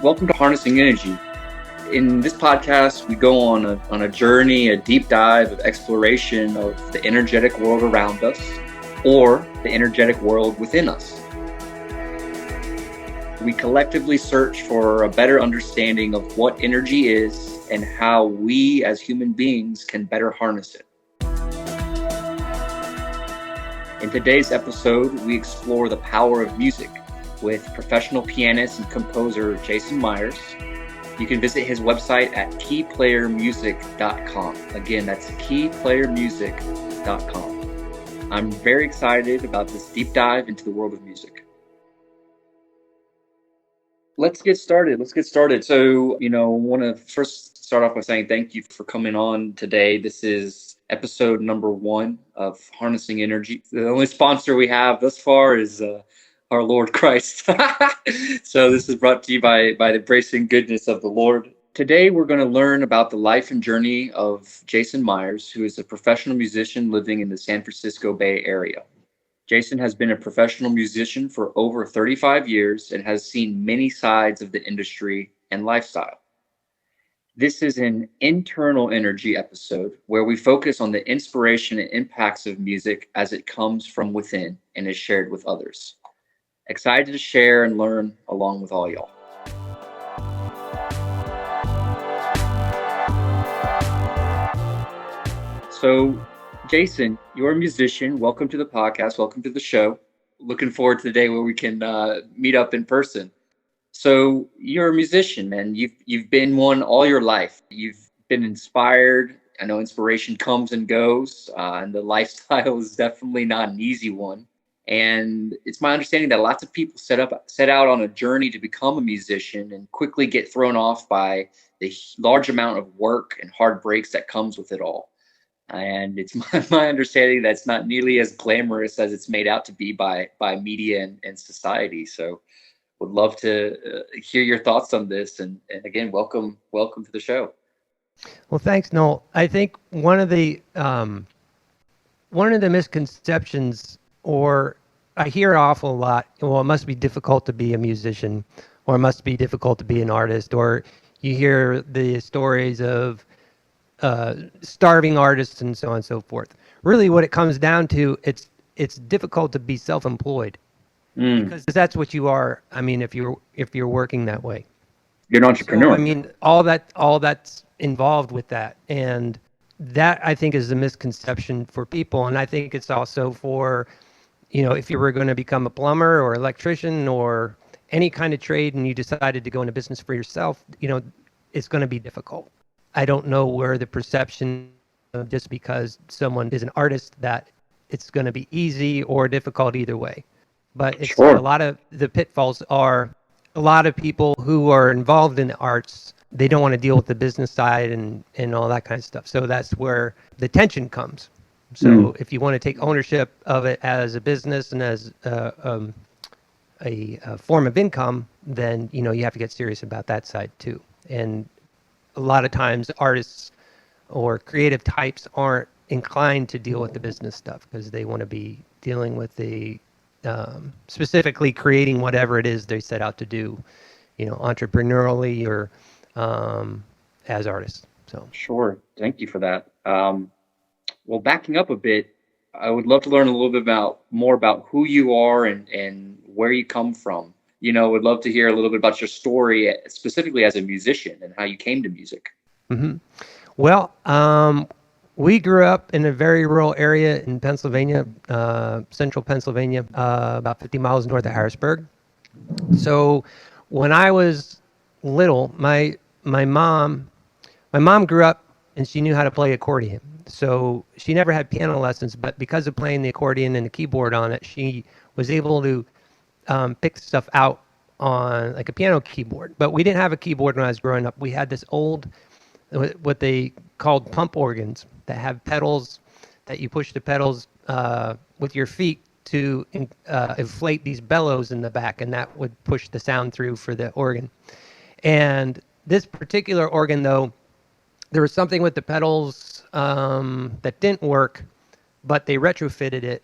Welcome to Harnessing Energy. In this podcast, we go on a journey, a deep dive of exploration of the energetic world around us or the energetic world within us. We collectively search for a better understanding of what energy is and how we as human beings can better harness it. In today's episode, we explore the power of music with professional pianist and composer Jason Myers. You can visit his website at keyplayermusic.com. Again, that's keyplayermusic.com. I'm very excited about this deep dive into the world of music. Let's get started. So, I want to first start off by saying thank you for coming on today. This is episode number 1 of Harnessing Energy. The only sponsor we have thus far is our Lord Christ. So this is brought to you by the embracing goodness of the Lord. Today, we're going to learn about the life and journey of Jason Myers, who is a professional musician living in the San Francisco Bay Area. Jason has been a professional musician for over 35 years and has seen many sides of the industry and lifestyle. This is an internal energy episode where we focus on the inspiration and impacts of music as it comes from within and is shared with others. Excited to share and learn along with all y'all. So, Jason, you're a musician. Welcome to the podcast. Welcome to the show. Looking forward to the day where we can meet up in person. So, you're a musician, man. You've been one all your life. You've been inspired. I know inspiration comes and goes, and the lifestyle is definitely not an easy one. And it's my understanding that lots of people set out on a journey to become a musician and quickly get thrown off by the large amount of work and hard breaks that comes with it all. And it's my understanding that it's not nearly as glamorous as it's made out to be by media and society. So would love to hear your thoughts on this. And again, welcome to the show. Well, thanks, Noel. I think one of the misconceptions, or I hear it awful lot, well, it must be difficult to be a musician, or it must be difficult to be an artist, or you hear the stories of starving artists and so on and so forth. Really, what it comes down to, it's difficult to be self-employed because that's what you are. I mean, if you're working that way, you're an entrepreneur. So, I mean, all that's involved with that, and that I think is a misconception for people, and I think it's also for, if you were going to become a plumber or electrician or any kind of trade and you decided to go into business for yourself, it's going to be difficult. I don't know where the perception of just because someone is an artist that it's going to be easy or difficult either way. But it's Sure. A lot of the pitfalls are a lot of people who are involved in the arts, they don't want to deal with the business side and all that kind of stuff. So that's where the tension comes. So if you want to take ownership of it as a business and as a form of income, then, you have to get serious about that side too. And a lot of times artists or creative types aren't inclined to deal with the business stuff because they want to be dealing with the specifically creating whatever it is they set out to do, entrepreneurially or as artists. So Sure. Thank you for that. Well, backing up a bit, I would love to learn a little bit more about who you are and where you come from. Would love to hear a little bit about your story, specifically as a musician and how you came to music. Mm-hmm. Well, we grew up in a very rural area in Pennsylvania, central Pennsylvania, about 50 miles north of Harrisburg. So when I was little, my mom grew up and she knew how to play accordion. So she never had piano lessons, but because of playing the accordion and the keyboard on it, she was able to pick stuff out on like a piano keyboard. But we didn't have a keyboard when I was growing up. We had this old, what they called pump organs that have pedals that you push the pedals with your feet to inflate these bellows in the back, and that would push the sound through for the organ. And this particular organ, though, there was something with the pedals that didn't work, but they retrofitted it.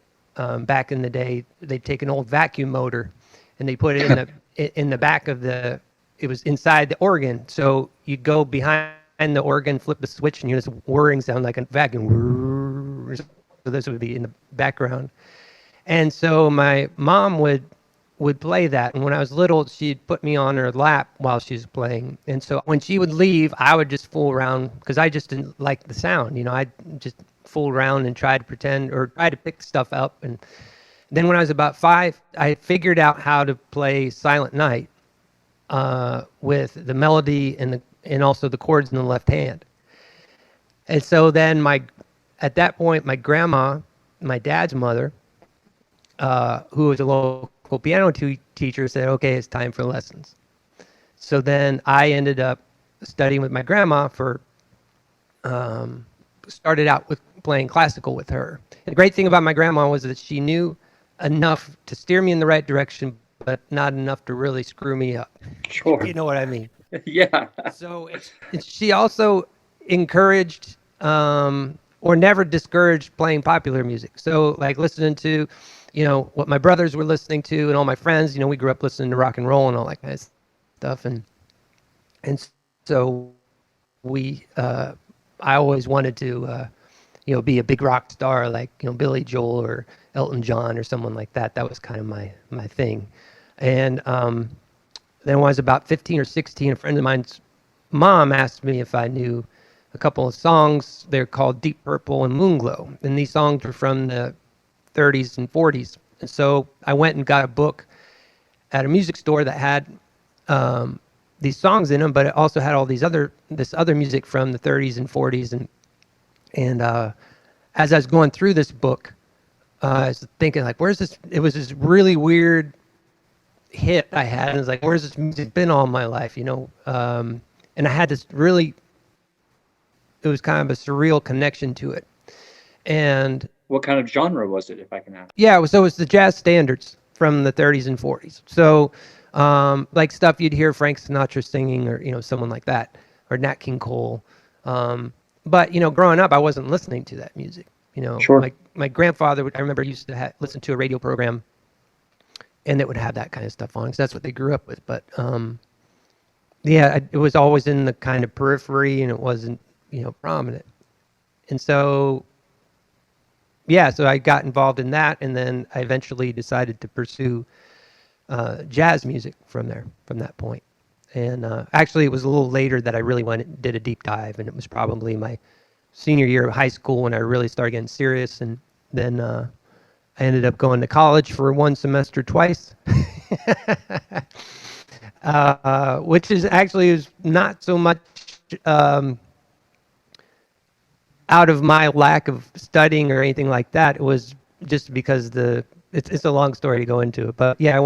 Back in the day, they'd take an old vacuum motor and they put it in the back of the it was inside the organ. So you'd go behind the organ, flip the switch, and you hear this whirring sound like a vacuum. So this would be in the background. And so my mom would play that. And when I was little, she'd put me on her lap while she was playing. And so when she would leave, I would just fool around because I just didn't like the sound. I'd just fool around and try to pretend or try to pick stuff up. And then when I was about 5, I figured out how to play Silent Night with the melody and also the chords in the left hand. And so then at that point, my grandma, my dad's mother, who was a local piano teacher, said, okay, it's time for lessons. So then I ended up studying with my grandma started out with playing classical with her. And the great thing about my grandma was that she knew enough to steer me in the right direction, but not enough to really screw me up. Sure. You know what I mean? Yeah. So she also encouraged or never discouraged playing popular music. So like listening to, what my brothers were listening to and all my friends, we grew up listening to rock and roll and all that kind of stuff. And so I always wanted to, be a big rock star like, Billy Joel or Elton John or someone like that. That was kind of my thing. And then when I was about 15 or 16, a friend of mine's mom asked me if I knew a couple of songs. They're called Deep Purple and Moonglow. And these songs were from the 30s and 40s. And so I went and got a book at a music store that had these songs in them, but it also had all this other music from the 30s and 40s. And as I was going through this book, I was thinking like, where's this? It was this really weird hit I had, and it's like, where's this music been all my life? And I had this really, it was kind of a surreal connection to it. And what kind of genre was it, if I can ask? Yeah, so it was the jazz standards from the 30s and 40s. So like stuff you'd hear Frank Sinatra singing, or someone like that, or Nat King Cole. But growing up, I wasn't listening to that music. Sure. My grandfather, I remember, used to listen to a radio program, and it would have that kind of stuff on because that's what they grew up with. But yeah, it was always in the kind of periphery, and it wasn't prominent. And so yeah, so I got involved in that, and then I eventually decided to pursue jazz music from that point. And actually, it was a little later that I really went and did a deep dive, and it was probably my senior year of high school when I really started getting serious. And then I ended up going to college for one semester twice, which is not so much out of my lack of studying or anything like that. It was just because it's a long story to go into it. But yeah,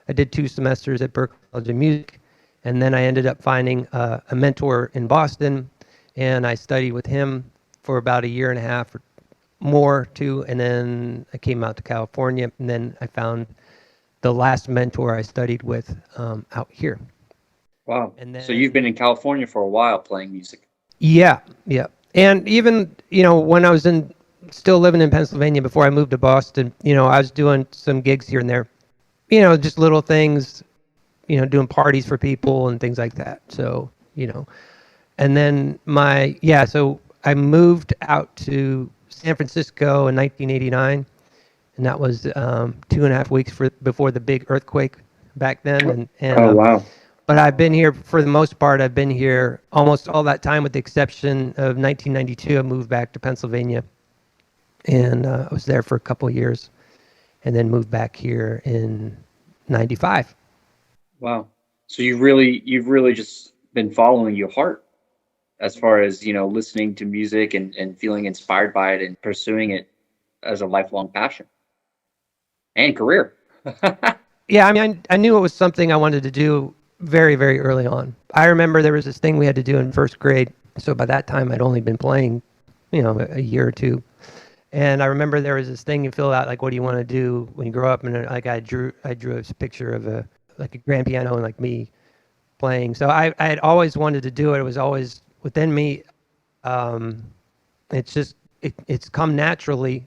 I did 2 semesters at Berklee College of Music, and then I ended up finding a mentor in Boston, and I studied with him for about a year and a half or more too, and then I came out to California, and then I found the last mentor I studied with out here. Wow. And then, so you've been in California for a while playing music. Yeah. And even, when I was still living in Pennsylvania before I moved to Boston, I was doing some gigs here and there, just little things, doing parties for people and things like that. So, and then so I moved out to San Francisco in 1989, and that was 2.5 weeks before the big earthquake back then. Oh, wow. But I've been here, for the most part, I've been here almost all that time with the exception of 1992. I moved back to Pennsylvania, and I was there for a couple of years, and then moved back here in 95. Wow. So you've really just been following your heart as far as, listening to music and feeling inspired by it and pursuing it as a lifelong passion and career. Yeah, I mean, I knew it was something I wanted to do very, very early on. I remember there was this thing we had to do in first grade. So by that time, I'd only been playing, a year or two. And I remember there was this thing you fill out, like, what do you want to do when you grow up? And like I drew a picture of a grand piano and like me playing. So I had always wanted to do it. It was always within me. It's come naturally.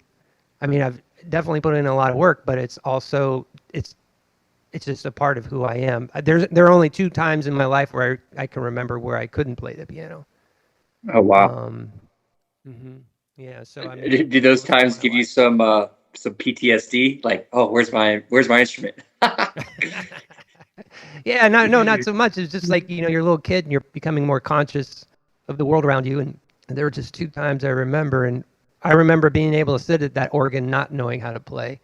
I mean, I've definitely put in a lot of work, but it's it's just a part of who I am. There are only two times in my life where I can remember where I couldn't play the piano. Oh, wow. Um, hmm Yeah, so I mean, Did those most of times my give you life. some PTSD? Like, oh, where's my instrument? Yeah, not so much. It's just like, you're a little kid and you're becoming more conscious of the world around you. And there were just two times I remember. And I remember being able to sit at that organ not knowing how to play.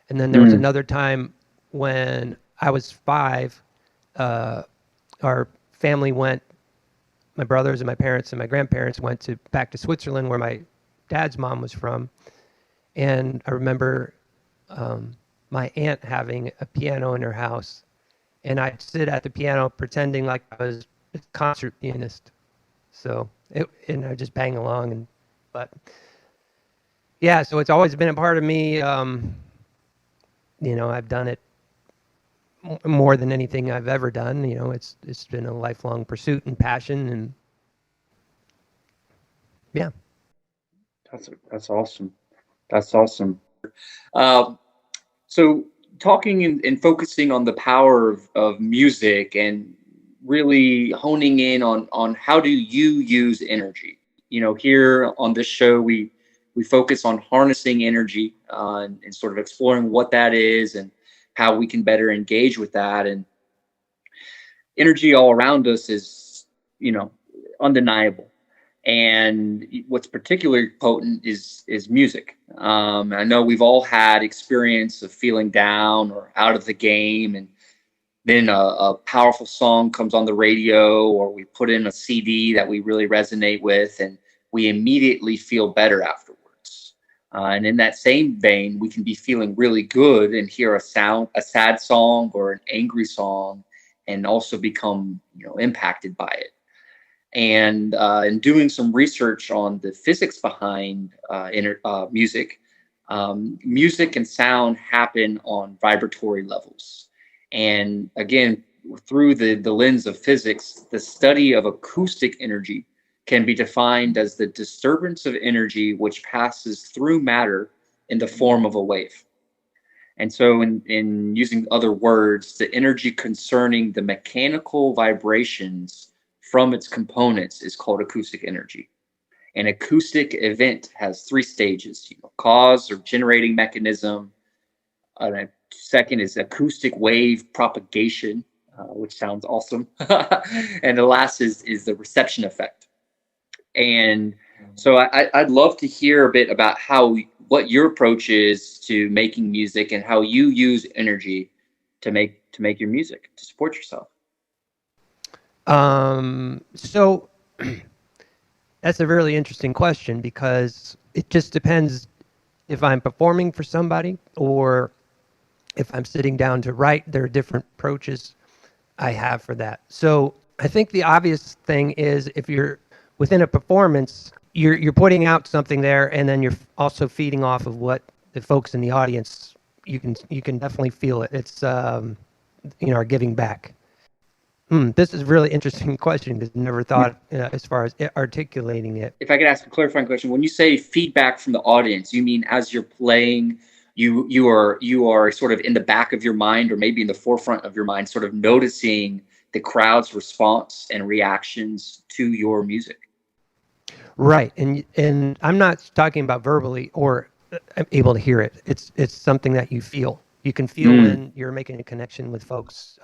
And then there was Mm, another time when I was 5. Uh, our family went, my brothers and my parents and my grandparents went back to Switzerland where my dad's mom was from. And I remember my aunt having a piano in her house, and I'd sit at the piano pretending like I was a concert pianist. And I just bang along, but yeah, so it's always been a part of me. I've done it more than anything I've ever done. It's been a lifelong pursuit and passion, and yeah. that's awesome. That's awesome. Um, so talking and focusing on the power of music and really honing in on how do you use energy. Here on this show, we focus on harnessing energy and sort of exploring what that is and how we can better engage with that. And energy all around us is, you know, undeniable. And what's particularly potent is music. I know we've all had experience of feeling down or out of the game, and then a powerful song comes on the radio, or we put in a CD that we really resonate with, and we immediately feel better afterwards. And in that same vein, we can be feeling really good and hear a sad song or an angry song, and also become, impacted by it. And in doing some research on the physics behind music, music and sound happen on vibratory levels. And again, through the lens of physics, the study of acoustic energy can be defined as the disturbance of energy which passes through matter in the form of a wave. And so, in using other words, the energy concerning the mechanical vibrations from its components is called acoustic energy. An acoustic event has three stages: cause or generating mechanism. Second is acoustic wave propagation, which sounds awesome. And the last is the reception effect. And so I'd love to hear a bit about what your approach is to making music and how you use energy to make your music to support yourself. So that's a really interesting question because it just depends if I'm performing for somebody or if I'm sitting down to write. There are different approaches I have for that. So I think the obvious thing is if you're within a performance, you're putting out something there, and then you're also feeding off of what the folks in the audience. You can definitely feel it. It's are giving back. This is a really interesting question because I never thought as far as articulating it. If I could ask a clarifying question, when you say feedback from the audience, you mean as you're playing, you are sort of in the back of your mind or maybe in the forefront of your mind, sort of noticing the crowd's response and reactions to your music. Right, and I'm not talking about verbally or I'm able to hear it. It's something that you feel. You can feel Mm, when you're making a connection with folks,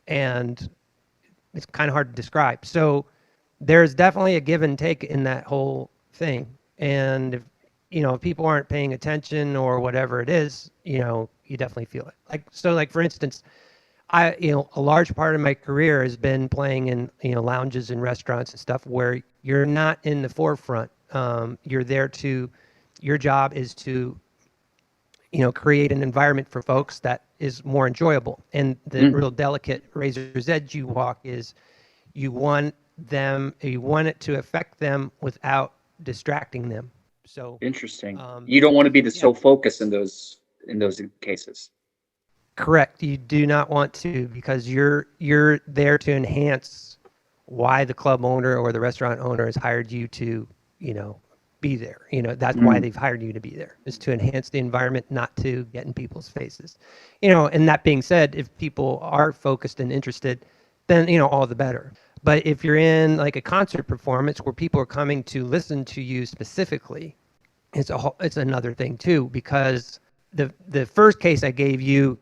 and it's kind of hard to describe. So there's definitely a give and take in that whole thing. And if people aren't paying attention or whatever it is, you definitely feel it. Like for instance, a large part of my career has been playing in, lounges and restaurants and stuff where you're not in the forefront. You're there your job is to, create an environment for folks that is more enjoyable. And the mm, real delicate razor's edge you walk is you want it to affect them without distracting them. So, interesting. um, You don't want to be the yeah, sole focus in those cases. correct. You do not want to because you're there to enhance why the club owner or the restaurant owner has hired you to, you know, be there. That's why they've hired you to be there, is to enhance the environment, not to get in people's faces. And that being said, if people are focused and interested, then, all the better. But if you're in like a concert performance where people are coming to listen to you specifically, it's another thing too, because the first case I gave you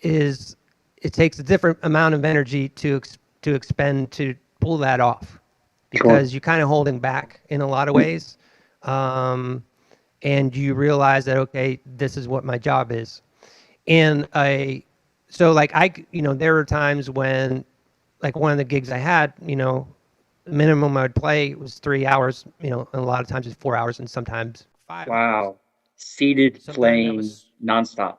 is it takes a different amount of energy to expend to pull that off, Sure. because you're kind of holding back in a lot of ways, and you realize that, okay, this is what my job is. And so like there were times when, like, one of the gigs I had, the minimum I would play was 3 hours, and a lot of times it's 4 hours, and sometimes 5 hours. Wow. Seated Sometimes that playing was nonstop.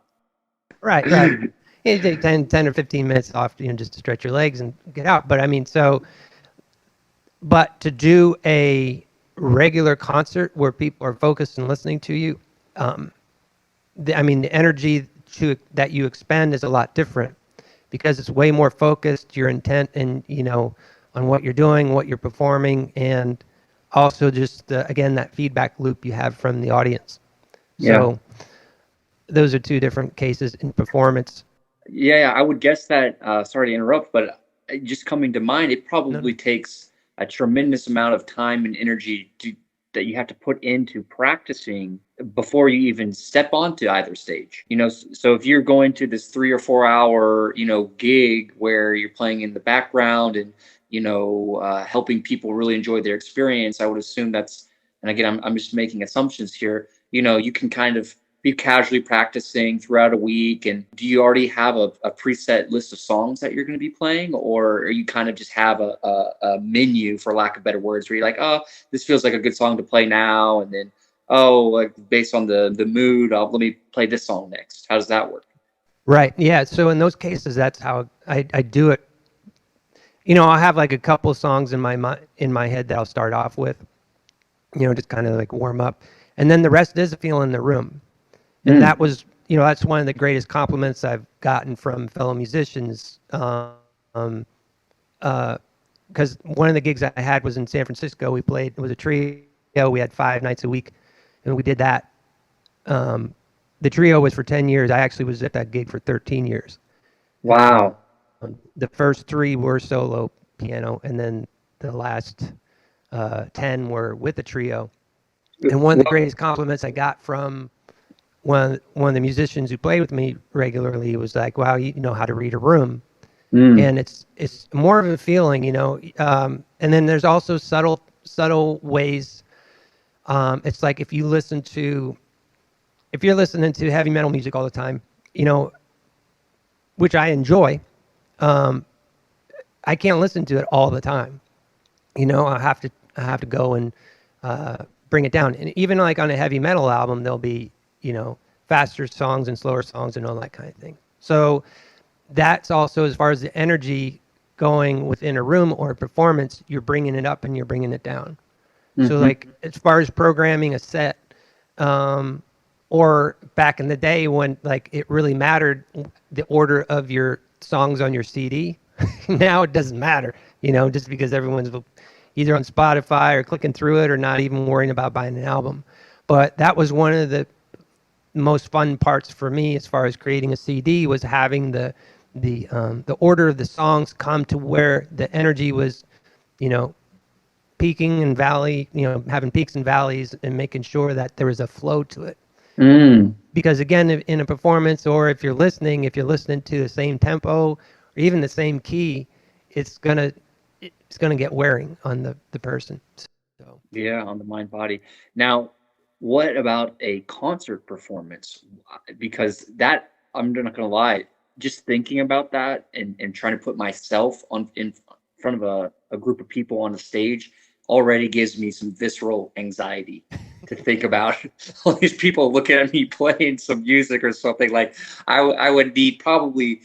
right, right. You take 10 or 15 minutes off, just to stretch your legs and get out. But I mean, but to do a regular concert where people are focused and listening to you, the energy that you expend is a lot different, because it's way more focused, your intent, and on what you're doing, what you're performing, and also just again, that feedback loop you have from the audience. Yeah. So those are two different cases in performance. Yeah, I would guess that, sorry to interrupt, but just coming to mind, it No, no. probably takes a tremendous amount of time and energy that you have to put into practicing before you even step onto either stage. So if you're going to this 3 or 4 hour, gig where you're playing in the background and, helping people really enjoy their experience, I would assume that's, and again, I'm just making assumptions here, you can kind of be casually practicing throughout a week. And do you already have a preset list of songs that you're going to be playing, or are you kind of just have a menu, for lack of better words, where you're like, oh, this feels like a good song to play now, and then, oh, like, based on the mood, let me play this song next. How does that work? Right. Yeah. So in those cases, that's how I do it. I'll have like a couple of songs in my head that I'll start off with, just kind of like warm up, and then the rest is a feel in the room. And Mm. that was, that's one of the greatest compliments I've gotten from fellow musicians. Because one of the gigs I had was in San Francisco. We played, it was a trio. We had 5 nights a week, and we did that. The trio was for 10 years. I actually was at that gig for 13 years. Wow. The first 3 were solo piano, and then the last 10 were with the trio. And one of the Well, greatest compliments I got from one of the musicians who played with me regularly was like, "Wow, you know how to read a room." mm, And it's more of a feeling. And then there's also subtle ways. It's like if you're listening to heavy metal music all the time, which I enjoy, I can't listen to it all the time. I have to go and bring it down. And even like on a heavy metal album, there'll be faster songs and slower songs and all that kind of thing. So that's also, as far as the energy going within a room or a performance, you're bringing it up and you're bringing it down. So hmm like as far as programming a set, or back in the day when like it really mattered, the order of your songs on your CD. Now it doesn't matter, just because everyone's either on Spotify or clicking through it or not even worrying about buying an album. But that was one of the most fun parts for me as far as creating a CD, was having the order of the songs come to where the energy was, you know, peaking and valley, having peaks and valleys, and making sure that there was a flow to it. mm. Because again, in a performance, or if you're listening to the same tempo or even the same key, it's gonna get wearing on the person. So Yeah, on the mind body. Now, what about a concert performance? Because that, I'm not gonna lie, just thinking about that and trying to put myself in front of a group of people on a stage already gives me some visceral anxiety to think about all these people looking at me playing some music or something. Like, I would need probably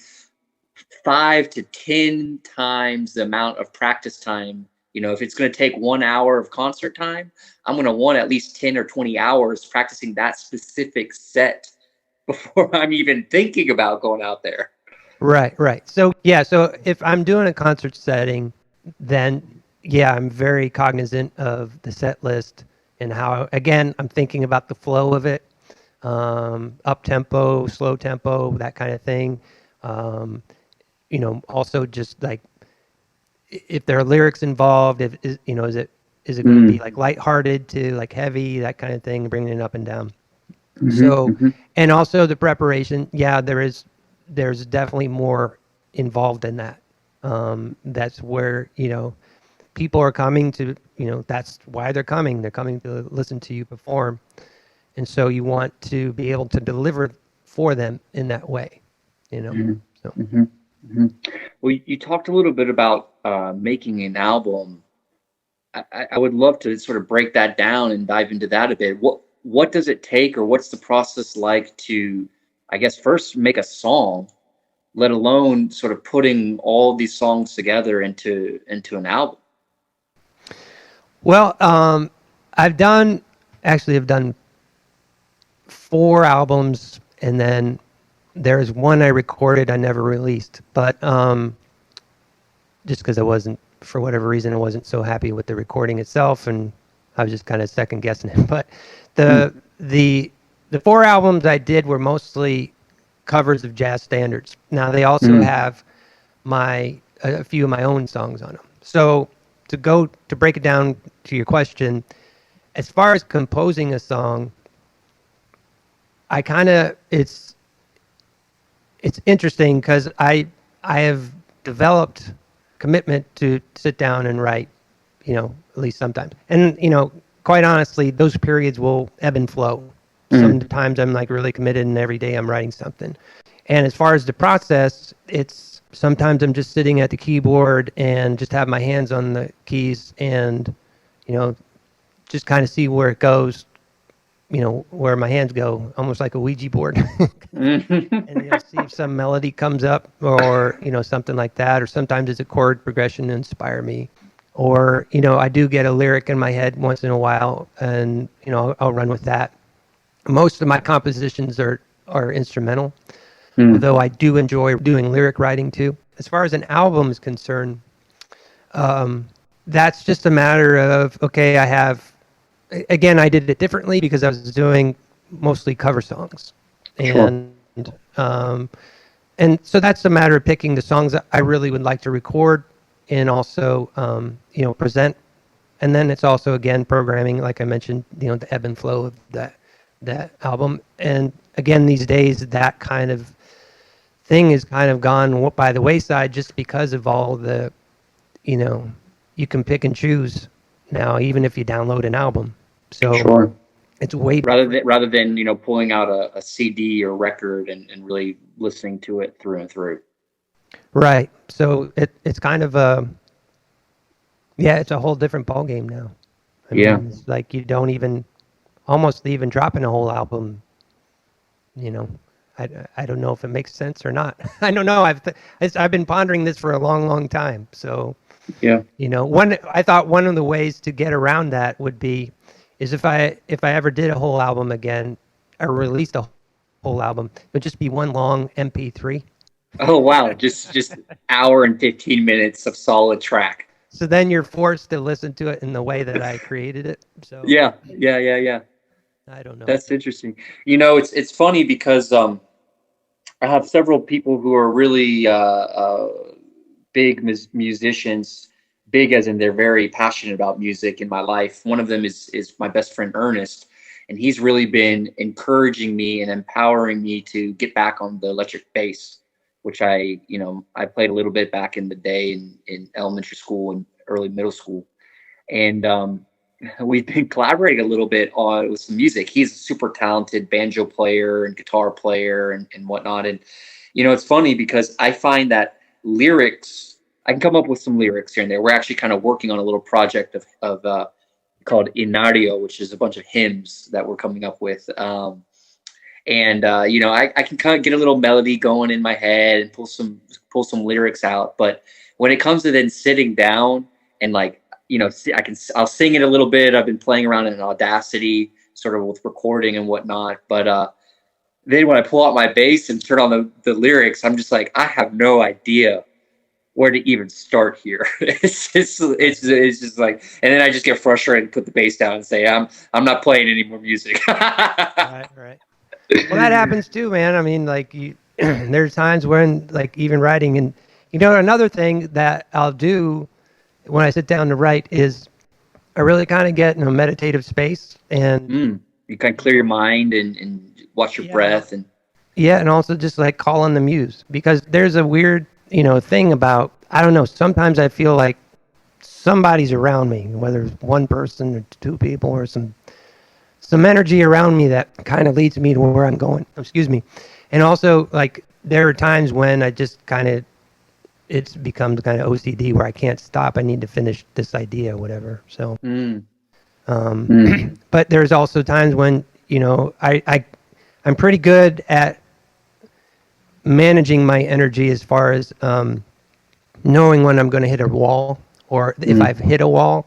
5 to 10 times the amount of practice time. If it's going to take 1 hour of concert time, I'm going to want at least 10 or 20 hours practicing that specific set before I'm even thinking about going out there. right, right. So yeah, so if I'm doing a concert setting, then yeah, I'm very cognizant of the set list and how, again, I'm thinking about the flow of it, up tempo, slow tempo, that kind of thing. Um, also just like if there are lyrics involved, if is it going to be Mm. like lighthearted to like heavy, that kind of thing, bringing it up and down. Hmm. So, Hmm. and also the preparation, yeah, there's definitely more involved in that. That's where, people are coming to, that's why they're coming. They're coming to listen to you perform. And so you want to be able to deliver for them in that way, you know? Hmm. So, Hmm. Hmm. Well, you talked a little bit about making an album. I would love to sort of break that down and dive into that a bit. What does it take, or what's the process like to, I guess, first make a song, let alone sort of putting all these songs together into an album? well, I've done, actually, I've done 4 albums, and then there's one I recorded I never released, but just because I wasn't, for whatever reason, I wasn't so happy with the recording itself, and I was just kind of second guessing it. But Hmm. the 4 albums I did were mostly covers of jazz standards. Now they also Hmm. have a few of my own songs on them. So to break it down to your question, as far as composing a song, I kind of it's interesting because I have developed commitment to sit down and write, at least sometimes. And quite honestly, those periods will ebb and flow. Hmm. Sometimes I'm like really committed, and every day I'm writing something. And as far as the process, it's sometimes I'm just sitting at the keyboard and just have my hands on the keys and you know just kind of see where it goes, where my hands go, almost like a Ouija board. And see if some melody comes up or something like that, or sometimes it's a chord progression to inspire me, or I do get a lyric in my head once in a while, and I'll run with that. Most of my compositions are instrumental, Hmm. although I do enjoy doing lyric writing too. As far as an album is concerned, that's just a matter of, okay, I have, again, I did it differently because I was doing mostly cover songs, Sure. and um, and so that's a matter of picking the songs that I really would like to record, and also present. And then it's also, again, programming, like I mentioned, the ebb and flow of that album. And again, these days that kind of thing is kind of gone by the wayside, just because of all the, you know you can pick and choose now, even if you download an album. So Sure. it's way Rather different. than pulling out a CD or record and really listening to it through and through. Right. So it's kind of a, yeah, it's a whole different ball game now. I Yeah. mean, it's like you don't even, almost even dropping a whole album, you know. I don't know if it makes sense or not. I don't know. I've been pondering this for a long, long time. So, Yeah. I thought one of the ways to get around that would be, is if I ever did a whole album again, or released a whole album, it would just be one long MP3. Oh wow, just hour and 15 minutes of solid track. So then you're forced to listen to it in the way that I created it. So Yeah, yeah, yeah, yeah. I don't know. That's interesting. It's funny because I have several people who are really big musicians, big as in they're very passionate about music in my life. One of them is my best friend Ernest, and he's really been encouraging me and empowering me to get back on the electric bass, which I played a little bit back in the day in elementary school and early middle school, and we've been collaborating a little bit on with some music. He's a super talented banjo player and guitar player and whatnot. And it's funny because I find that lyrics, I can come up with some lyrics here and there. We're actually kind of working on a little project of called Inario, which is a bunch of hymns that we're coming up with. And I can kind of get a little melody going in my head and pull some lyrics out. But when it comes to then sitting down and like I'll sing it a little bit. I've been playing around in Audacity, sort of with recording and whatnot. But then when I pull out my bass and turn on the lyrics, I'm just like, I have no idea where to even start here. It's just like, and then I just get frustrated and put the bass down and say, I'm not playing any more music. Right, right. Well, that happens too, man. I mean, like there's times when, like, even writing, and another thing that I'll do when I sit down to write is I really kind of get in a meditative space, and You kind of clear your mind and watch your yeah, breath and yeah, and also just like call on the muse, because there's a weird, thing about, I don't know. Sometimes I feel like somebody's around me, whether it's one person or two people or some energy around me that kind of leads me to where I'm going. Excuse me. And also, like, there are times when I just kind of, it's becomes kind of OCD where I can't stop. I need to finish this idea, whatever. So, mm, but there's also times when, I'm pretty good at managing my energy as far as knowing when I'm going to hit a wall, or if I've hit a wall.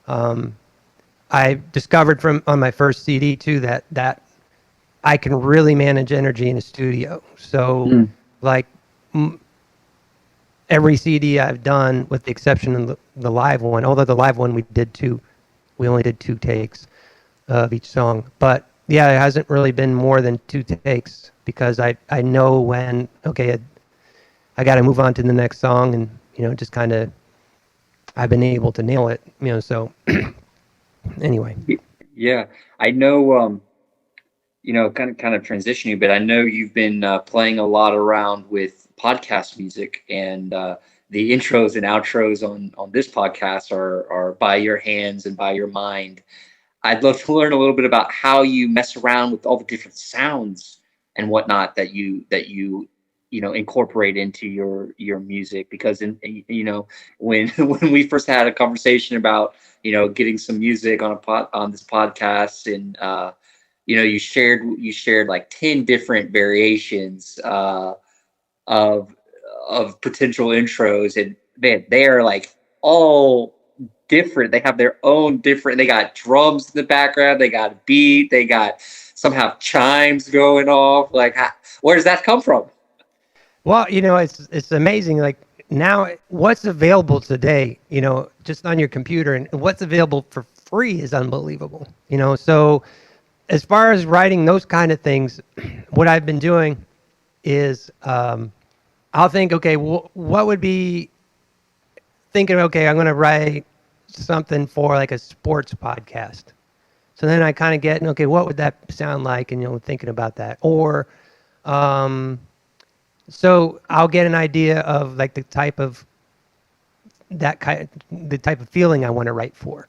I discovered from on my first CD too that I can really manage energy in a studio. So, mm, like, every CD I've done, with the exception of the live one, although the live one we only did 2 takes of each song. But yeah, it hasn't really been more than 2 takes, because I know when, okay, I got to move on to the next song, and just kind of, I've been able to nail it. So anyway. yeah, I know. Kind of transitioning, but I know you've been playing a lot around with podcast music, and the intros and outros on this podcast are by your hands and by your mind. I'd love to learn a little bit about how you mess around with all the different sounds and whatnot that you incorporate into your music, because when when we first had a conversation about getting some music on on this podcast, and you shared like 10 different variations of potential intros, and man, they are like all different. They have their own different. They got drums in the background. They got a beat. They got somehow chimes going off. Like, where does that come from? Well, it's amazing. Like, now, what's available today, just on your computer, and what's available for free is unbelievable. So as far as writing those kind of things, what I've been doing is, I'll think, okay, what would be thinking, okay, I'm going to write something for like a sports podcast. So then I kind of get, okay, what would that sound like? And, thinking about that. Or, so I'll get an idea of like the type of feeling I want to write for.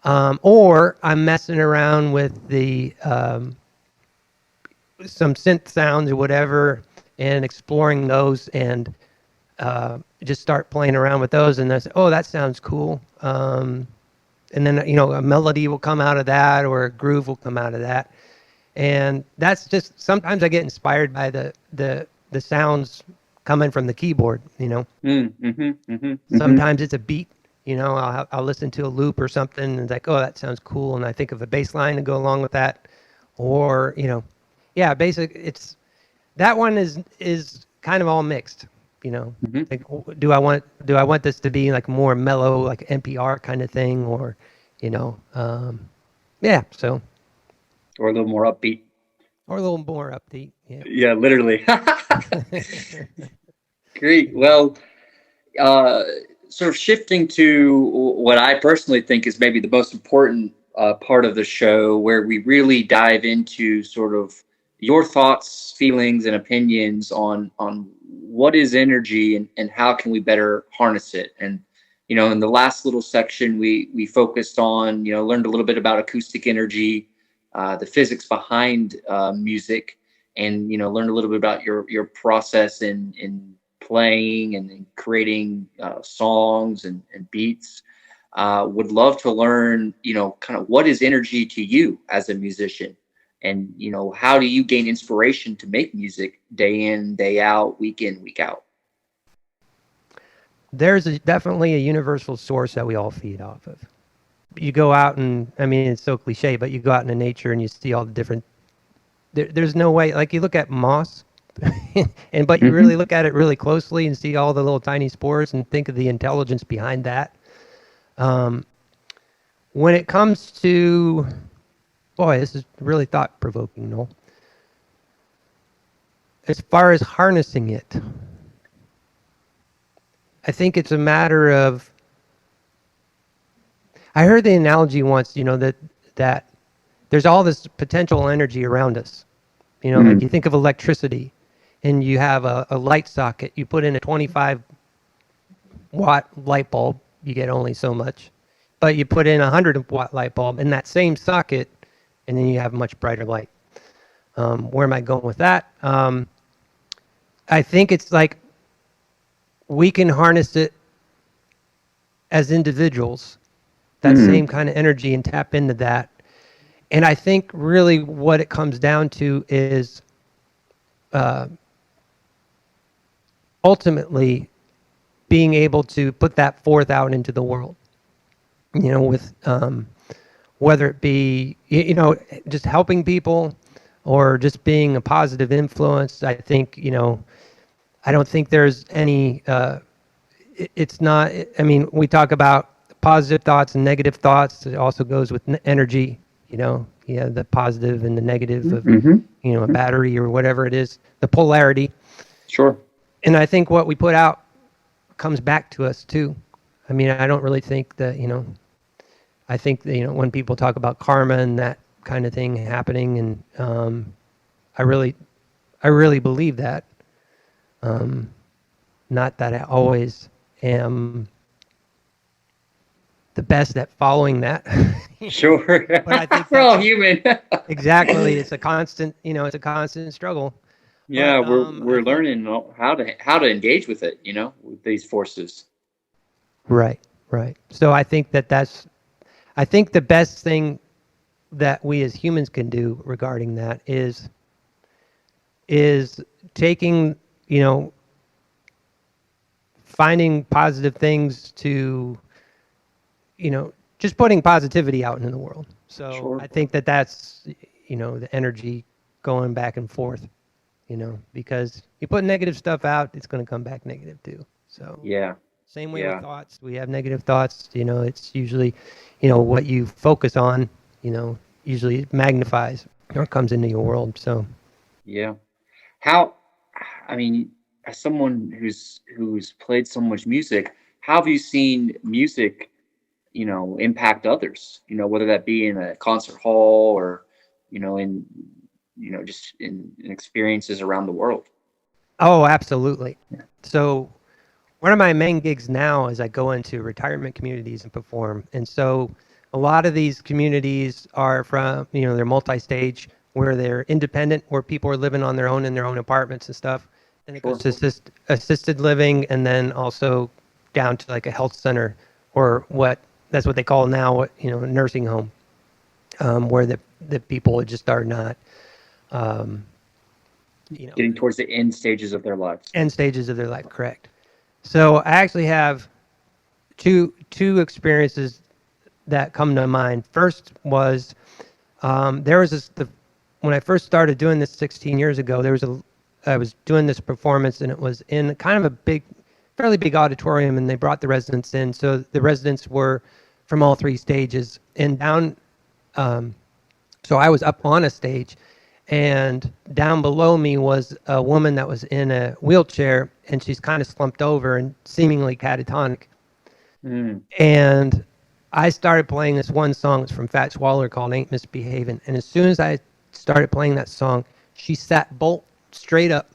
Or I'm messing around with the some synth sounds or whatever, and exploring those, and just start playing around with those, and I say, oh, that sounds cool. And then a melody will come out of that, or a groove will come out of that, and that's just, sometimes I get inspired by the sounds coming from the keyboard. Sometimes it's a beat. I'll listen to a loop or something, and it's like, oh, that sounds cool, and I think of a bass line to go along with that. Or yeah, basically, it's that one is kind of all mixed. Like, do I want this to be like more mellow, like NPR kind of thing, or yeah, so, Or a little more upbeat? or a little more upbeat. Yeah. Yeah, literally. Great. Well, uh, sort of shifting to what I personally think is maybe the most important part of the show, where we really dive into sort of your thoughts, feelings, and opinions on what is energy, and how can we better harness it. And in the last little section, we focused on, learned a little bit about acoustic energy, the physics behind music, and learned a little bit about your process in playing and in creating songs and beats. Would love to learn, kind of what is energy to you as a musician, and how do you gain inspiration to make music day in, day out, week in, week out? There's definitely a universal source that we all feed off of. You go out, and I mean, it's so cliche, but you go out into nature and you see all the different. There's no way. Like, you look at moss, and but you Hmm. really look at it really closely and see all the little tiny spores and think of the intelligence behind that. When it comes to, boy, this is really thought provoking, Noel. As far as harnessing it, I think it's a matter of. I heard the analogy once, that there's all this potential energy around us. Like you Hmm. think of electricity, and you have a light socket. You put in a 25-watt light bulb, you get only so much. But you put in a 100-watt light bulb in that same socket, and then you have much brighter light. Where am I going with that? I think it's like we can harness it as individuals, that same Hmm. kind of energy, and tap into that. And I think really what it comes down to is ultimately being able to put that forth out into the world. With whether it be just helping people or just being a positive influence. I think I don't think there's any. It's not. I mean, we talk about positive thoughts and negative thoughts. It also goes with energy. Yeah, the positive and the negative of Hmm. a battery or whatever it is, the polarity. Sure. And I think what we put out comes back to us too. I mean, I don't really think that I think that, when people talk about karma and that kind of thing happening, and I really, I really believe that. Not that I always am the best at following that, Sure. but I think We're that's all human. exactly. It's a constant, it's a constant struggle. Yeah, But I we're think learning how to engage with it, with these forces. right, right. So I think I think the best thing that we as humans can do regarding that is taking, finding positive things to, just putting positivity out into the world. So Sure. I think that that's, the energy going back and forth, because you put negative stuff out, it's going to come back negative too. So Yeah. same way with Yeah. thoughts. We have negative thoughts, it's usually, what you focus on, usually magnifies or comes into your world. So Yeah. How, I mean, as someone who's played so much music, how have you seen music, impact others? Whether that be in a concert hall or, in, just in experiences around the world. oh, absolutely. Yeah. So one of my main gigs now is I go into retirement communities and perform. And so a lot of these communities are from, they're multi-stage where they're independent, where people are living on their own in their own apartments and stuff. And it goes Sure. to assisted living, and then also down to like a health center, or that's what they call now, a nursing home, where the people just are not, um, Getting towards the end stages of their lives. end stages of their life. Correct. So I actually have two experiences that come to mind. First was there was when I first started doing this 16 years ago. I was doing this performance, and it was in kind of a fairly big auditorium, and they brought the residents in. So the residents were from all three stages, and down. So I was up on a stage, and down below me was a woman that was in a wheelchair, and she's kind of slumped over and seemingly catatonic. Mm. And I started playing this one song. It's from Fats Waller called "Ain't Misbehaving." And as soon as I started playing that song, she sat bolt straight up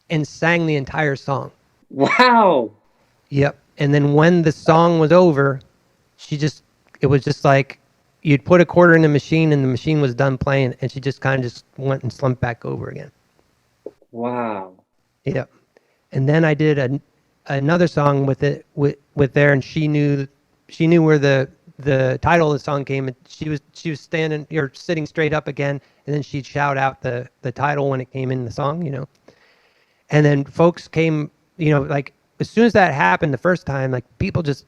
and sang the entire song. Wow. Yep. And then when the song was over, it was just like you'd put a quarter in the machine and the machine was done playing, and she just kind of just went and slumped back over again. Wow. Yep. And then I did another song with there, and she knew where the title of the song came, and she was standing or sitting straight up again, and then she'd shout out the title when it came in the song. And then folks came, like as soon as that happened the first time, like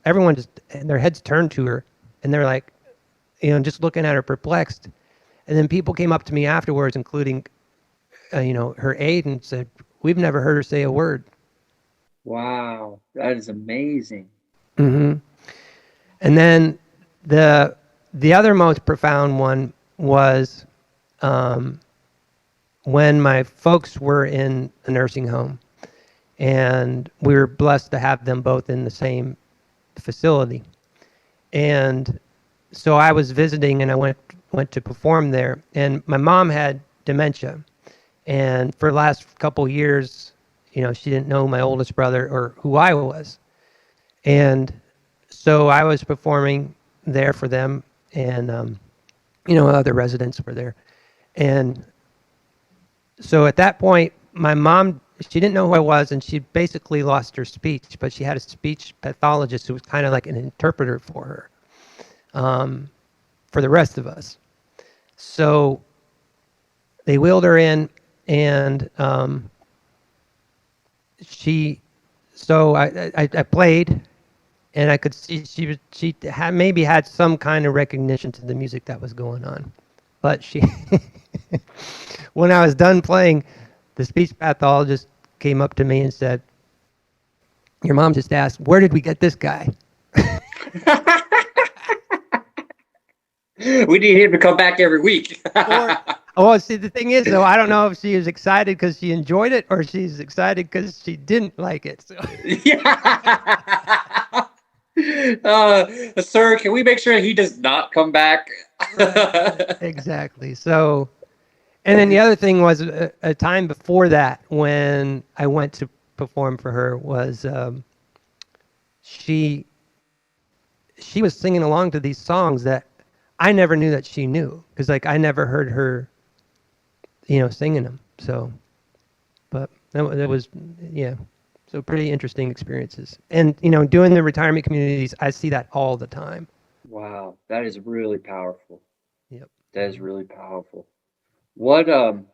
everyone just their heads turned to her, and they're like, just looking at her perplexed. And then people came up to me afterwards, including her aide and said, "We've never heard her say a word." Wow, that is amazing. Hmm. And then the the other most profound one was um, when my folks were in a nursing home, and we were blessed to have them both in the same facility. And so I was visiting, and I went to perform there. And my mom had dementia, and for the last couple years, she didn't know my oldest brother or who I was. And so I was performing there for them, and other residents were there. And so at that point, my mom, she didn't know who I was, and she basically lost her speech, but she had a speech pathologist who was kind of like an interpreter for her, for the rest of us. So they wheeled her in, and she, so I played, and I could see she had maybe had some kind of recognition to the music that was going on, but she, when I was done playing, the speech pathologist came up to me and said, "Your mom just asked, where did we get this guy?" We need him to come back every week. Or, oh, see, the thing is, though, I don't know if she was excited because she enjoyed it or she's excited because she didn't like it. So. Yeah. Sir, can we make sure he does not come back? Right. Exactly. So, and then the other thing was a time before that when I went to perform for her was she she was singing along to these songs that I never knew that she knew because like I never heard her singing them. So, but that was yeah. So pretty interesting experiences. And doing the retirement communities, I see that all the time. Wow, that is really powerful. Yep. That is really powerful. What um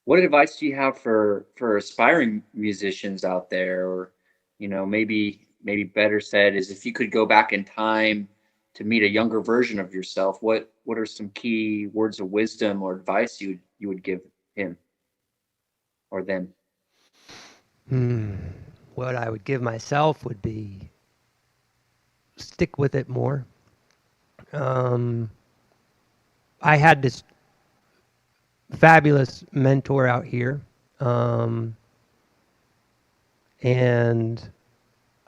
what advice do you have for aspiring musicians out there, or maybe better said is if you could go back in time to meet a younger version of yourself, what are some key words of wisdom or advice you would give him or them? Hmm. What I would give myself would be stick with it more. Um, I had this fabulous mentor out here, um, and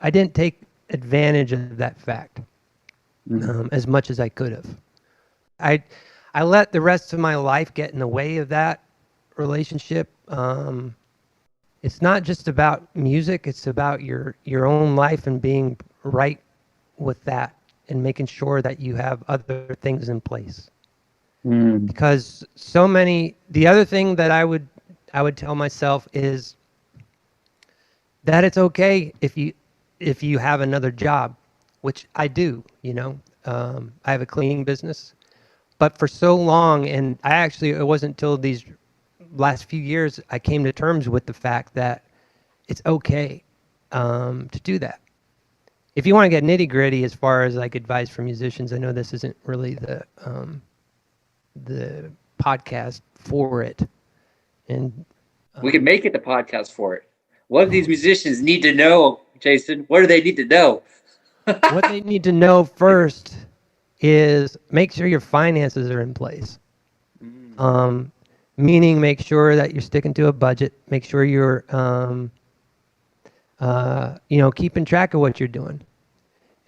I didn't take advantage of that fact Mm. as much as I could have. I I let the rest of my life get in the way of that relationship. It's not just about music; it's about your own life and being right with that, and making sure that you have other things in place. Mm. Because the other thing that I would tell myself is that it's okay if you have another job, which I do. I have a cleaning business, but for so long, and it wasn't until these last few years I came to terms with the fact that it's okay to do that. If you want to get nitty gritty as far as like advice for musicians, I know this isn't really the podcast for it, and We could um, make it the podcast for it. What do these musicians need to know, Jason? What do they need to know? what they need to know first is make sure your finances are in place. Mm. Um, Meaning, make sure that you're sticking to a budget. Make sure you're, keeping track of what you're doing.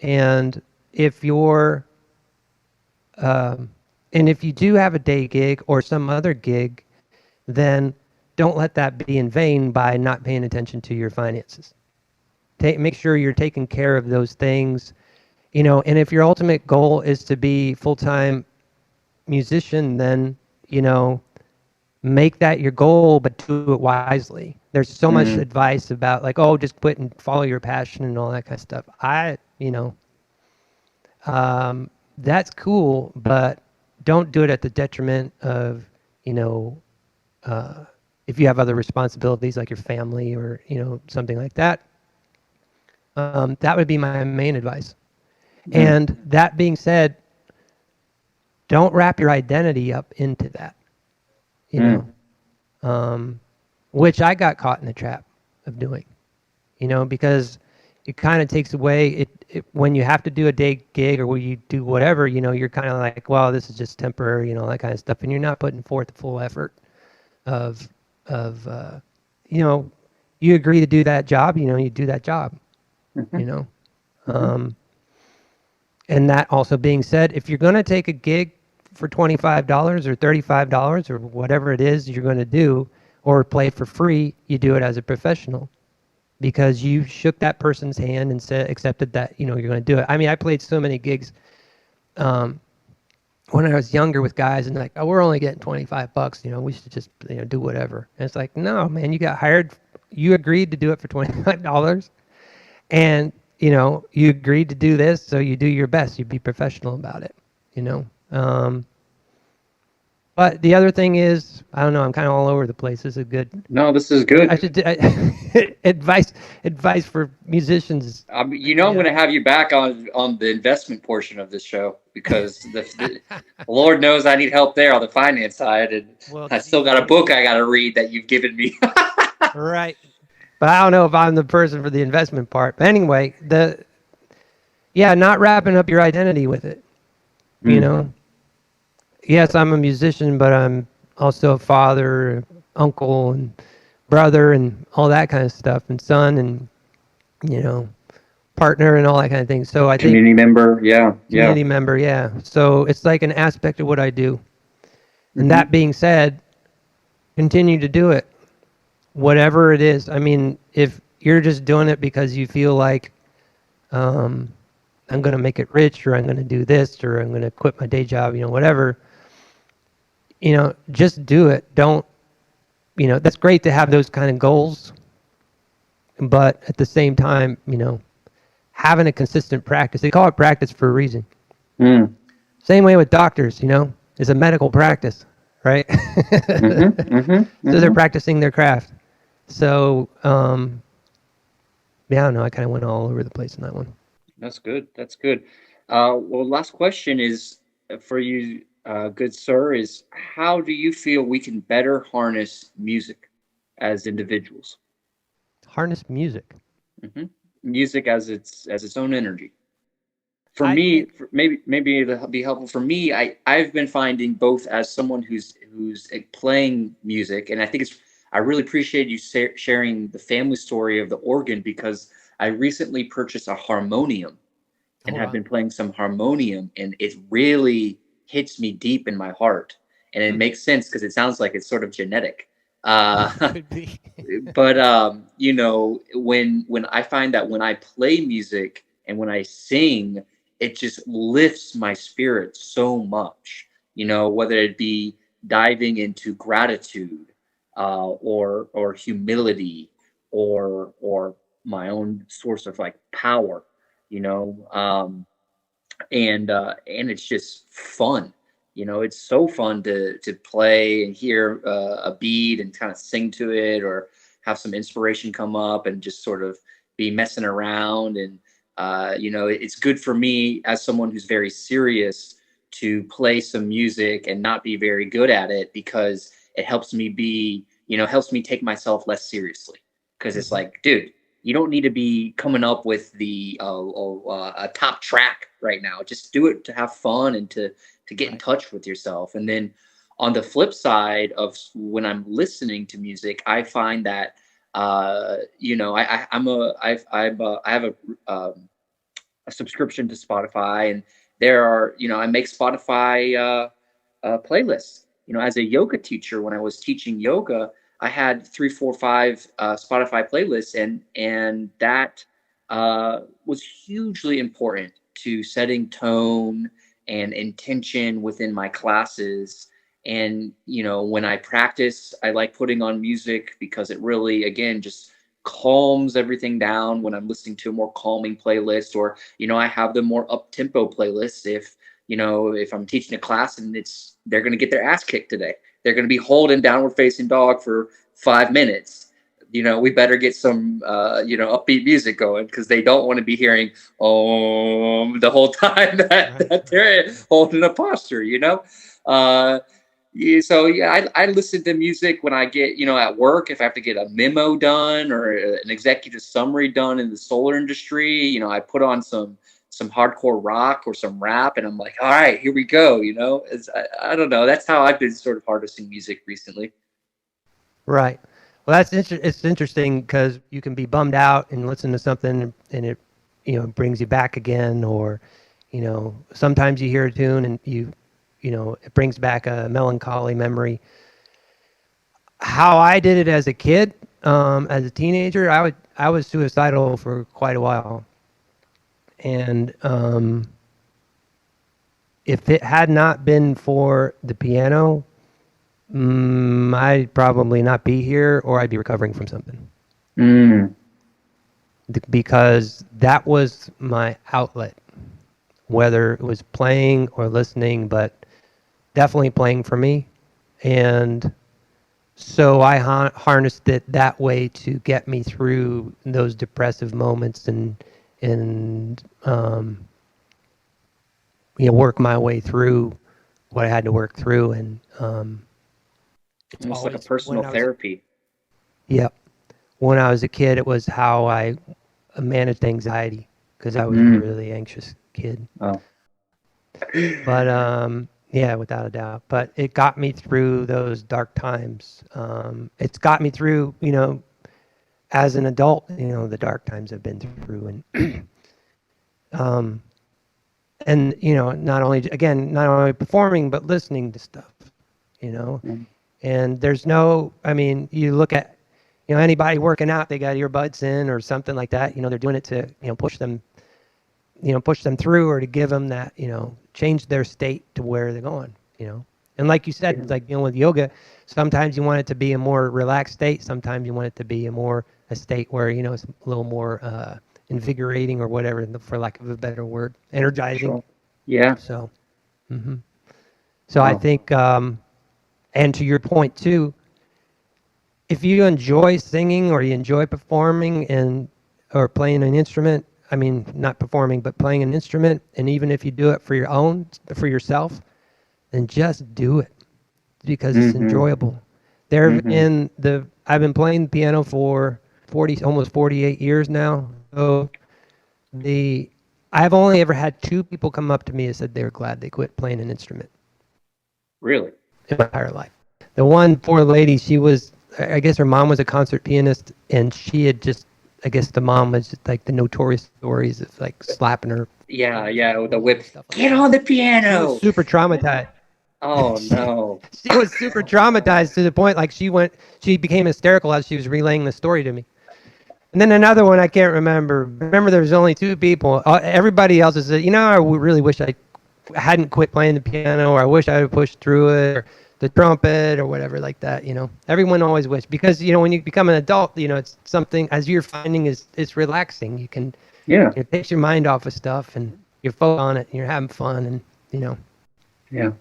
And if you're, and if you do have a day gig or some other gig, then don't let that be in vain by not paying attention to your finances. Make sure you're taking care of those things. And if your ultimate goal is to be full-time musician, then make that your goal, but do it wisely. There's so much Mm. advice about like, oh, just quit and follow your passion and all that kind of stuff. That's cool, but don't do it at the detriment of, you know, if you have other responsibilities like your family or, something like that. That would be my main advice. Mm. And that being said, don't wrap your identity up into that, you Mm. know. um, which I got caught in the trap of doing, because it kind of takes away when you have to do a day gig or when you do whatever, you're kind of like, well, this is just temporary, that kind of stuff, and you're not putting forth the full effort of of you know you agree to do that job, you do that job, Mm-hmm. you know. Mm-hmm. Um, and that also being said, if you're going to take a gig for $25 or $35 or whatever it is you're going to do, or play for free, you do it as a professional because you shook that person's hand and said accepted that you're going to do it. I mean, I played so many gigs um, when I was younger with guys, and like, oh, we're only getting $25. We should just do whatever. And it's like, no, man, you got hired, you agreed to do it for $25, and you agreed to do this, so you do your best. You be professional about it. You know. But the other thing is, I don't know. I'm kind of all over the place. This is good. No, this is I good. should advice for musicians. I'm going to have you back on the investment portion of this show because the Lord knows I need help there on the finance side, and Well, I still got a book I got to read that you've given me. right. But I don't know if I'm the person for the investment part. But anyway, not wrapping up your identity with it. You Mm. know, yes, I'm a musician, but I'm also a father, uncle, and brother, and all that kind of stuff, and son, and you know, partner, and all that kind of thing. So I think Community member, yeah, yeah. community member, yeah. So it's like an aspect of what I do. And Mm-hmm. that being said, continue to do it, whatever it is. I mean, if you're just doing it because you feel like um, I'm going to make it rich, or I'm going to do this, or I'm going to quit my day job, whatever, just do it. Don't, that's great to have those kind of goals. But at the same time, having a consistent practice, they call it practice for a reason. Mm. Same way with doctors, it's a medical practice, right? Mm-hmm. Mm-hmm. So they're Mm-hmm. practicing their craft. So, yeah, I don't know. I kind of went all over the place in that one. That's good. That's good. Well, last question is for you, good sir, is how do you feel we can better harness music as individuals? Harness music. Hmm. Music as its own energy. For I me, think. maybe it'll be helpful for me. I've been finding both as someone who's playing music, and I think it's I really appreciate you sharing the family story of the organ because I recently purchased a harmonium and Oh, have wow. been playing some harmonium, and it really hits me deep in my heart, and it Hmm. makes sense because it sounds like it's sort of genetic. Uh, Could be. but when I find that when I play music and when I sing, it just lifts my spirit so much. Whether it be diving into gratitude, or humility, or my own source of like power. You know, and it's just fun. It's so fun to play and hear a beat and kind of sing to it, or have some inspiration come up and just sort of be messing around. And it's good for me as someone who's very serious to play some music and not be very good at it, because it helps me take myself less seriously, because it's Hmm. like, dude, you don't need to be coming up with a top track right now. Just do it to have fun and to get in Right. touch with yourself. And then on the flip side of when I'm listening to music, I find that I have a subscription to Spotify, and I make Spotify playlists. As a yoga teacher, when I was teaching yoga, I had 3, 4, 5 Spotify playlists, and that was hugely important to setting tone and intention within my classes. And when I practice, I like putting on music because it really, again, just calms everything down when I'm listening to a more calming playlist, or I have the more up tempo playlists if I'm teaching a class and they're going to get their ass kicked today. They're going to be holding downward facing dog for 5 minutes. We better get some upbeat music going, because they don't want to be hearing the whole time that Right. that Right. they're holding a posture. Uh, Yeah, so yeah, I listen to music when I get, at work, if I have to get a memo done or an executive summary done in the solar industry, I put on some hardcore rock or some rap, and I'm like, all right, here we go. I don't know. That's how I've been sort of harnessing music recently. Right. Well, it's interesting because you can be bummed out and listen to something and it, brings you back again, or, sometimes you hear a tune and it brings back a melancholy memory. How I did it as a kid, as a teenager, I was suicidal for quite a while, and if it had not been for the piano, I'd probably not be here, or I'd be recovering from something. Mm. Because that was my outlet, whether it was playing or listening, but definitely playing for me. And so I harnessed it that way to get me through those depressive moments and work my way through what I had to work through. And it's Almost like a always personal therapy. yeah, when I was a kid, it was how I managed anxiety because I was a Mm. really anxious kid. Oh. But yeah, without a doubt. But it got me through those dark times. It's got me through, as an adult, the dark times I've been through, um, and not only performing but listening to stuff, you know. Mm. And there's no, I mean, you look at, anybody working out, they got earbuds in or something like that. They're doing it to, push them through, or to give them that, change their state to where they're going, And like you said, like, with yoga, sometimes you want it to be a more relaxed state. Sometimes you want it to be a state where, it's a little more invigorating or whatever, for lack of a better word, energizing. Sure. Yeah. So, so I Oh. think, and to your point too, if you enjoy singing or you enjoy performing or playing an instrument, I mean, not performing, but playing an instrument, and even if you do it for yourself, then just do it because it's Mm-hmm. enjoyable. Mm-hmm. I've been playing the piano for almost 48 years now. So I've only ever had two people come up to me and said they were glad they quit playing an instrument Really? in my entire life. The one poor lady, I guess her mom was a concert pianist, and she had just, I guess the mom was just like the notorious stories of like slapping her Yeah, fingers on yeah, the with the keys whip. and stuff like Get that. on the She was piano. super traumatized. Oh she, no. she was super traumatized to the point like she became hysterical as she was relaying the story to me. And then another one I can't remember. Remember, there was only two people. Everybody else said, I really wish I hadn't quit playing the piano, or I wish I had pushed through it, or the trumpet, or whatever like that. Everyone always wished, because when you become an adult, it's something, as you're finding, is it's relaxing. You can Yeah. it takes your mind off of stuff, and you're focused on it, and you're having fun, and you know. Yeah.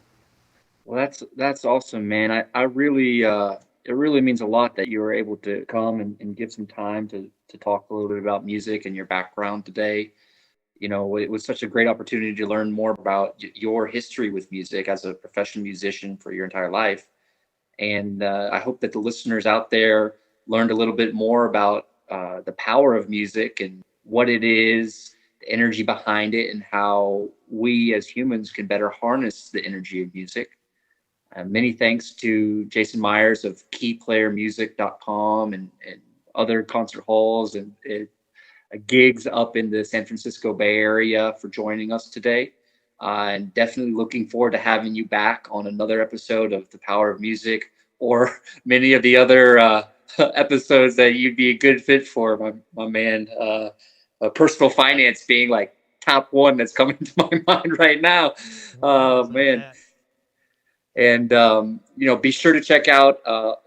Well, that's awesome, man. I really it really means a lot that you were able to come and give some time to talk a little bit about music and your background today. It was such a great opportunity to learn more about your history with music as a professional musician for your entire life. And I hope that the listeners out there learned a little bit more about the power of music and what it is, the energy behind it, and how we as humans can better harness the energy of music. Many thanks to Jason Myers of keyplayermusic.com and other concert halls and gigs up in the San Francisco Bay Area for joining us today. And definitely looking forward to having you back on another episode of The Power of Music, or many of the other episodes that you'd be a good fit for, my man. Personal finance being like top one that's coming to my mind right now. Thanks for Man. that. And, be sure to check out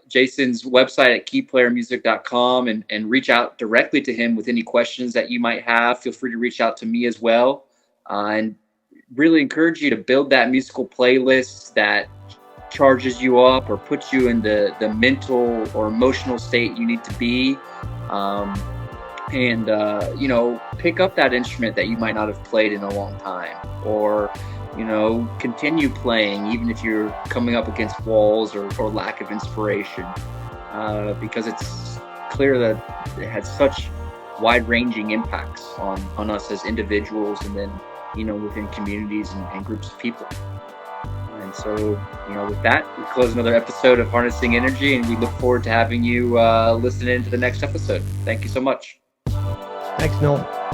Jason's website at keyplayermusic.com and reach out directly to him with any questions that you might have. Feel free to reach out to me as well. And really encourage you to build that musical playlist that charges you up or puts you in the mental or emotional state you need to be. Um, and pick up that instrument that you might not have played in a long time, or continue playing, even if you're coming up against walls or lack of inspiration, because it's clear that it has such wide-ranging impacts on us as individuals, and then within communities and groups of people. And so, with that, we close another episode of Harnessing Energy, and we look forward to having you listen in to the next episode. Thank you so much. Thanks, Noel.